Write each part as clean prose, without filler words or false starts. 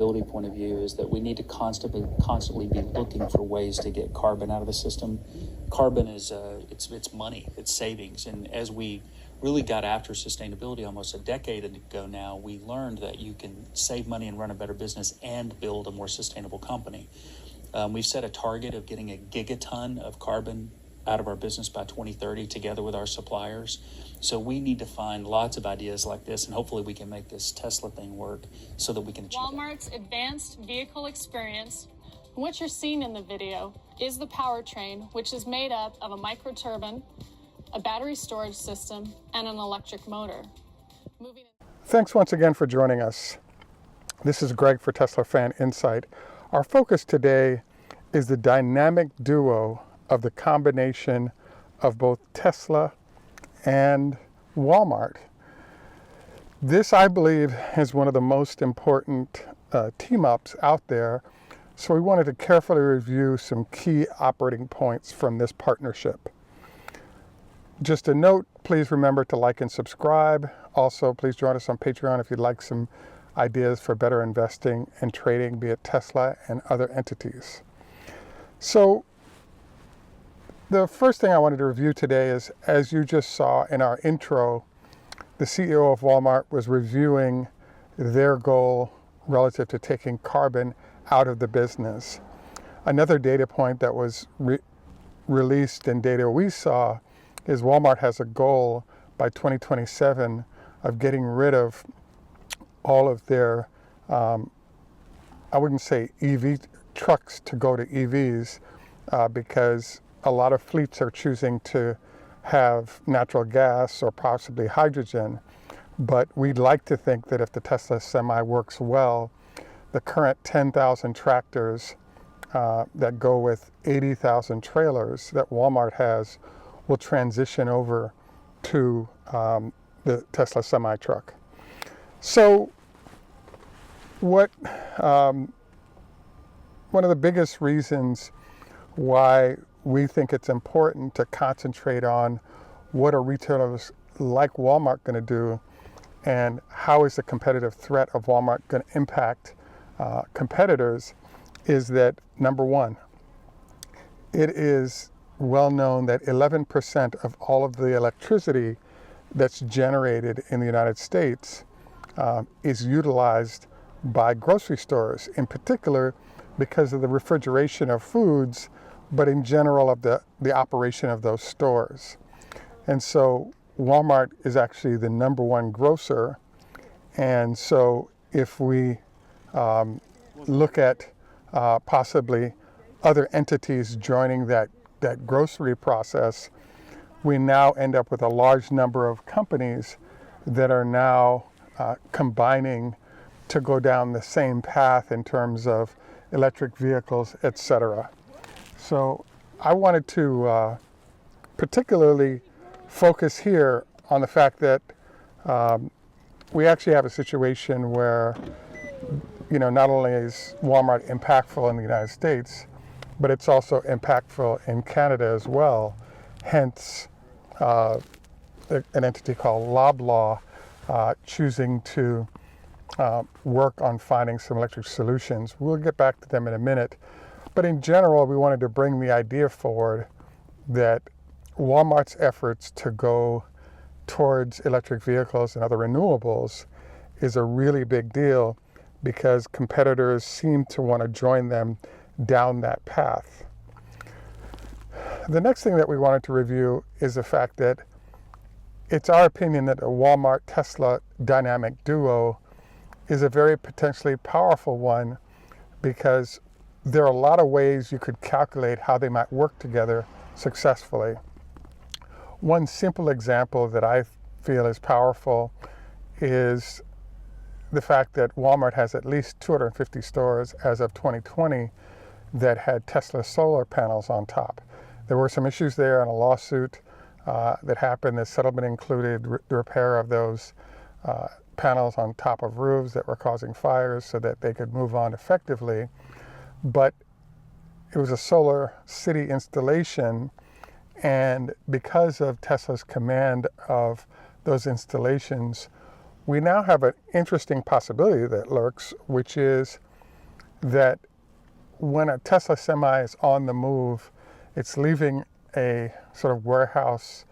Point of view is that we need to constantly be looking for ways to get carbon out of the system. Carbon is it's money, it's savings, and as we really got after sustainability almost a decade ago now, we learned that you can save money and run a better business and build a more sustainable company. We've set a target of getting a gigaton of carbon out of our business by 2030 together with our suppliers. So we need to find lots of ideas like this, and hopefully we can make this Tesla thing work so that we can achieve Walmart's advanced vehicle experience. What you're seeing in the video is the powertrain, which is made up of a microturbine, a battery storage system, and an electric motor. Thanks once again for joining us. This is Greg for Teslafaninsight. Our focus today is the dynamic duo of the combination of both Tesla and Walmart. This, I believe, is one of the most important team-ups out there, so we wanted to carefully review some key operating points from this partnership. Just a note, please remember to like and subscribe. Also, please join us on Patreon if you'd like some ideas for better investing and trading, be it Tesla and other entities. So, the first thing I wanted to review today is, as you just saw in our intro, the CEO of Walmart was reviewing their goal relative to taking carbon out of the business. Another data point that was released in data we saw is Walmart has a goal by 2027 of getting rid of all of their, I wouldn't say EV trucks to go to EVs, because a lot of fleets are choosing to have natural gas or possibly hydrogen, but we'd like to think that if the Tesla Semi works well, the current 10,000 tractors that go with 80,000 trailers that Walmart has will transition over to the Tesla Semi truck. So one of the biggest reasons why we think it's important to concentrate on what are retailers like Walmart going to do, and how is the competitive threat of Walmart going to impact competitors, is that, number one, it is well known that 11% of all of the electricity that's generated in the United States is utilized by grocery stores, in particular because of the refrigeration of foods, but in general of the operation of those stores. And so Walmart is actually the number one grocer. And so if we look at possibly other entities joining that grocery process, we now end up with a large number of companies that are now combining to go down the same path in terms of electric vehicles, etc. So I wanted to particularly focus here on the fact that we actually have a situation where, not only is Walmart impactful in the United States, but it's also impactful in Canada as well. Hence, an entity called Loblaw choosing to work on finding some electric solutions. We'll get back to them in a minute. But in general, we wanted to bring the idea forward that Walmart's efforts to go towards electric vehicles and other renewables is a really big deal, because competitors seem to want to join them down that path. The next thing that we wanted to review is the fact that it's our opinion that a Walmart-Tesla dynamic duo is a very potentially powerful one, because there are a lot of ways you could calculate how they might work together successfully. One simple example that I feel is powerful is the fact that Walmart has at least 250 stores as of 2020 that had Tesla solar panels on top. There were some issues there in a lawsuit that happened. The settlement included the repair of those panels on top of roofs that were causing fires so that they could move on effectively. But it was a solar city installation, and because of Tesla's command of those installations, we now have an interesting possibility that lurks, which is that when a Tesla Semi is on the move, it's leaving a sort of warehouse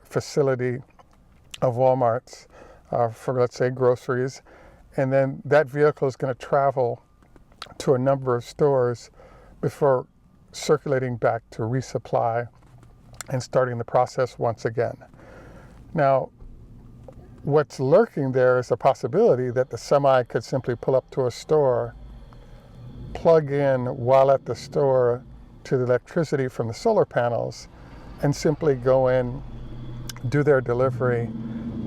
facility of Walmart's for, let's say, groceries. And then that vehicle is going to travel to a number of stores before circulating back to resupply and starting the process once again. Now, what's lurking there is a possibility that the Semi could simply pull up to a store, plug in while at the store to the electricity from the solar panels, and simply go in, do their delivery,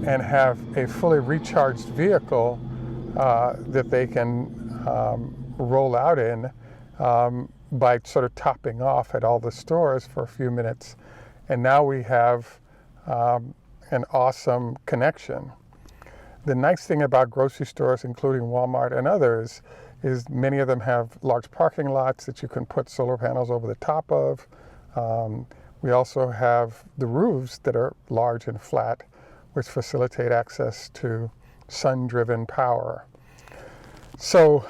and have a fully recharged vehicle that they can roll out in by sort of topping off at all the stores for a few minutes. And now we have an awesome connection. The nice thing about grocery stores, including Walmart and others, is many of them have large parking lots that you can put solar panels over the top of. We also have the roofs that are large and flat, which facilitate access to sun-driven power. So,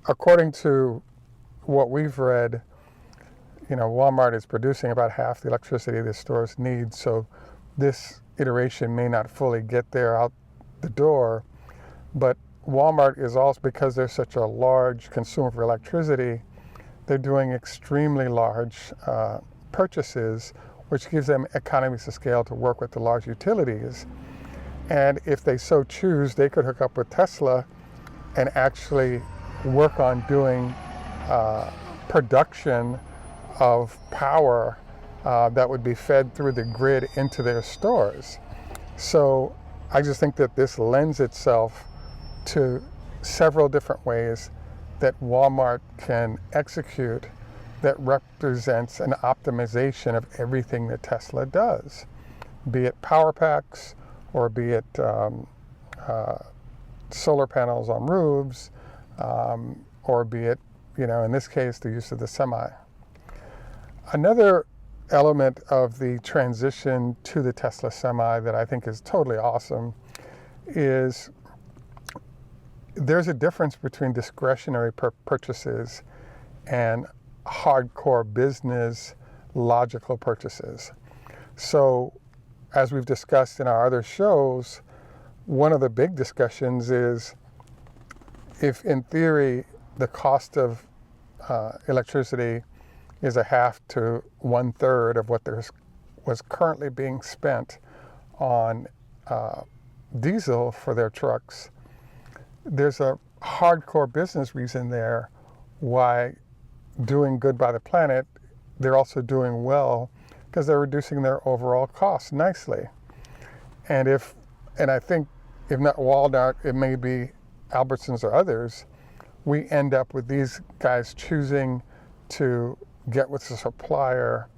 according to what we've read, Walmart is producing about half the electricity the stores need, so this iteration may not fully get there out the door, but Walmart is also, because they're such a large consumer of electricity, they're doing extremely large purchases, which gives them economies of scale to work with the large utilities. And if they so choose, they could hook up with Tesla and actually work on doing production of power that would be fed through the grid into their stores. So I just think that this lends itself to several different ways that Walmart can execute that represents an optimization of everything that Tesla does, be it power packs or be it solar panels on roofs, or be it, in this case, the use of the Semi. Another element of the transition to the Tesla Semi that I think is totally awesome is there's a difference between discretionary purchases and hardcore business logical purchases. So, as we've discussed in our other shows, one of the big discussions is if in theory the cost of electricity is a half to 1/3 of what was currently being spent on diesel for their trucks, there's a hardcore business reason there why doing good by the planet, they're also doing well because they're reducing their overall costs nicely. And I think if not Walmart, it may be Albertsons or others, we end up with these guys choosing to get with the supplier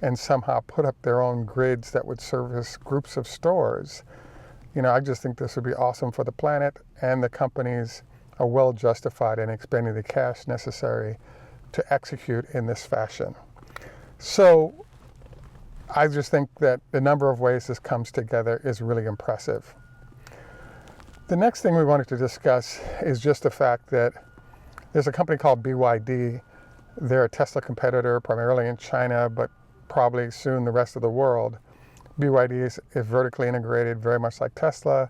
and somehow put up their own grids that would service groups of stores. I just think this would be awesome for the planet, and the companies are well justified in expending the cash necessary to execute in this fashion. So I just think that the number of ways this comes together is really impressive. The next thing we wanted to discuss is just the fact that there's a company called BYD. They're a Tesla competitor, primarily in China, but probably soon the rest of the world. BYD is vertically integrated, very much like Tesla.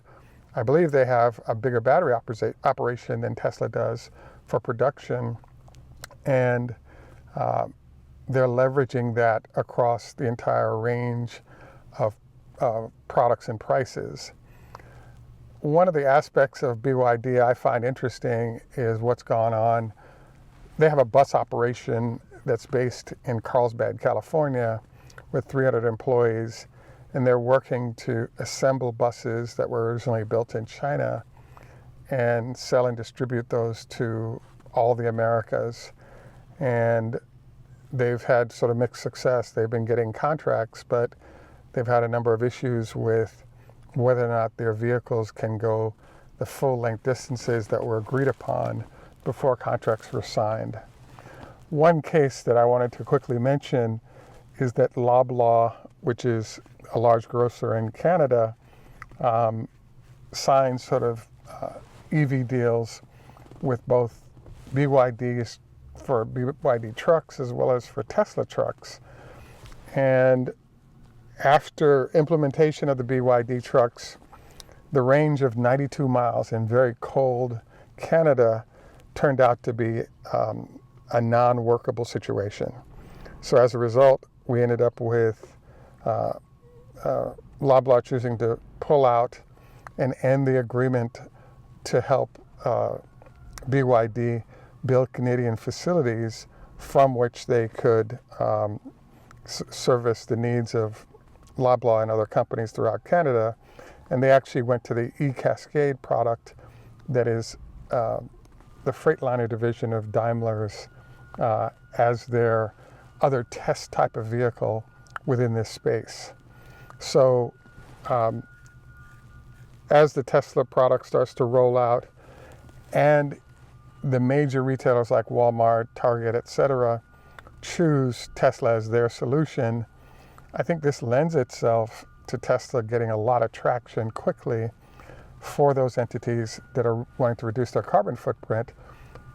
I believe they have a bigger battery operation than Tesla does for production, and they're leveraging that across the entire range of products and prices. One of the aspects of BYD I find interesting is what's gone on. They have a bus operation that's based in Carlsbad, California, with 300 employees, and they're working to assemble buses that were originally built in China and sell and distribute those to all the Americas. And they've had sort of mixed success. They've been getting contracts, but they've had a number of issues with whether or not their vehicles can go the full length distances that were agreed upon before contracts were signed. One case that I wanted to quickly mention is that Loblaw, which is a large grocer in Canada, signed sort of EV deals with both BYDs for BYD trucks as well as for Tesla trucks. And after implementation of the BYD trucks, the range of 92 miles in very cold Canada turned out to be a non-workable situation. So as a result, we ended up with Loblaw choosing to pull out and end the agreement to help BYD build Canadian facilities from which they could service the needs of Loblaw and other companies throughout Canada. And they actually went to the E-Cascade product that is the Freightliner division of Daimler's as their other test type of vehicle within this space. So as the Tesla product starts to roll out and the major retailers like Walmart, Target, etc., choose Tesla as their solution, I think this lends itself to Tesla getting a lot of traction quickly for those entities that are wanting to reduce their carbon footprint,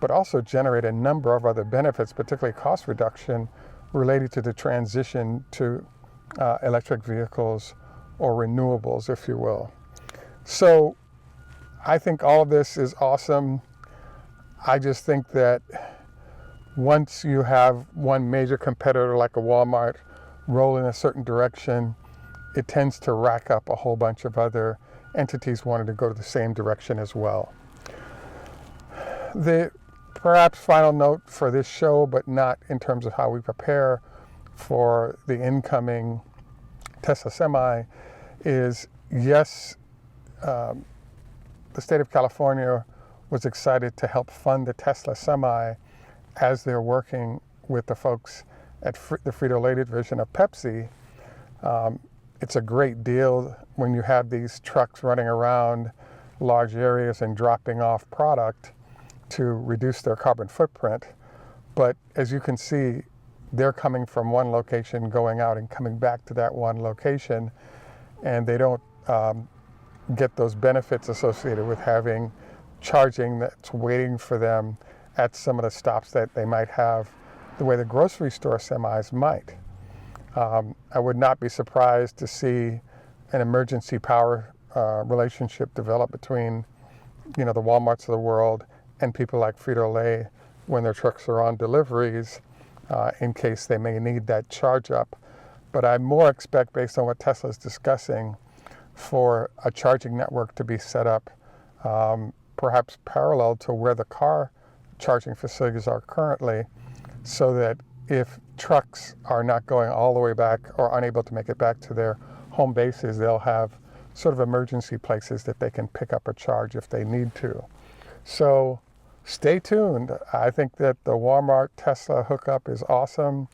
but also generate a number of other benefits, particularly cost reduction related to the transition to electric vehicles or renewables, if you will. So I think all of this is awesome. I just think that once you have one major competitor like a Walmart roll in a certain direction, it tends to rack up a whole bunch of other entities wanting to go to the same direction as well. The perhaps final note for this show, but not in terms of how we prepare for the incoming Tesla Semi, is yes, the state of California was excited to help fund the Tesla Semi as they're working with the folks at the Frito-Lay division of Pepsi. It's a great deal when you have these trucks running around large areas and dropping off product to reduce their carbon footprint. But as you can see, they're coming from one location, going out and coming back to that one location, and they don't get those benefits associated with having charging that's waiting for them at some of the stops that they might have the way the grocery store semis might. I would not be surprised to see an emergency power relationship develop between, the Walmarts of the world and people like Frito-Lay when their trucks are on deliveries in case they may need that charge up. But I more expect, based on what Tesla is discussing, for a charging network to be set up perhaps parallel to where the car charging facilities are currently, so that if trucks are not going all the way back or unable to make it back to their home bases, they'll have sort of emergency places that they can pick up a charge if they need to. So stay tuned. I think that the Walmart Tesla hookup is awesome.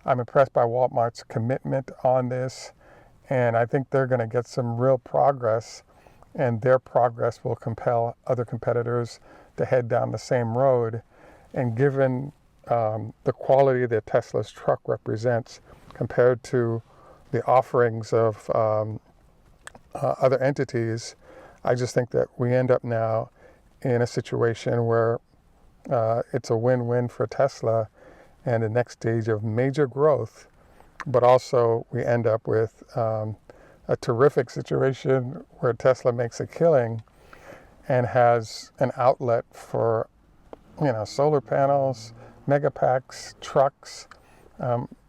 I'm impressed by Walmart's commitment on this, and I think they're going to get some real progress, and their progress will compel other competitors to head down the same road. And given the quality that Tesla's truck represents compared to the offerings of other entities, I just think that we end up now in a situation where it's a win-win for Tesla and the next stage of major growth, but also we end up with a terrific situation where Tesla makes a killing and has an outlet for, solar panels, megapacks, trucks.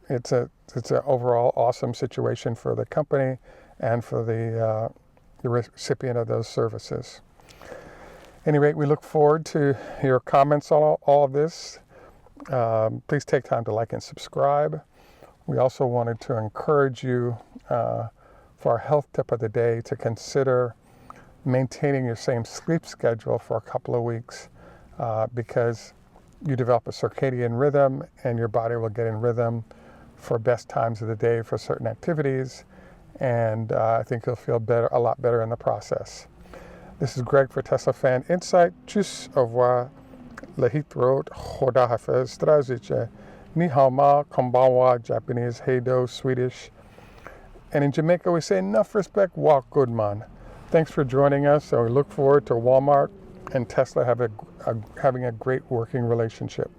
It's an overall awesome situation for the company and for the recipient of those services. At any rate, we look forward to your comments on all of this. Please take time to like and subscribe. We also wanted to encourage you for our health tip of the day to consider maintaining your same sleep schedule for a couple of weeks because you develop a circadian rhythm and your body will get in rhythm for best times of the day for certain activities, and I think you'll feel a lot better in the process. This is Greg for Teslafaninsight. Tschüss, au revoir, lehitrot, khoda hafez, straziche, ni hao ma, konbanwa, Japanese, heido, Swedish. And in Jamaica, we say enough respect, walk good man. Thanks for joining us, and we look forward to Walmart and Tesla having a great working relationship.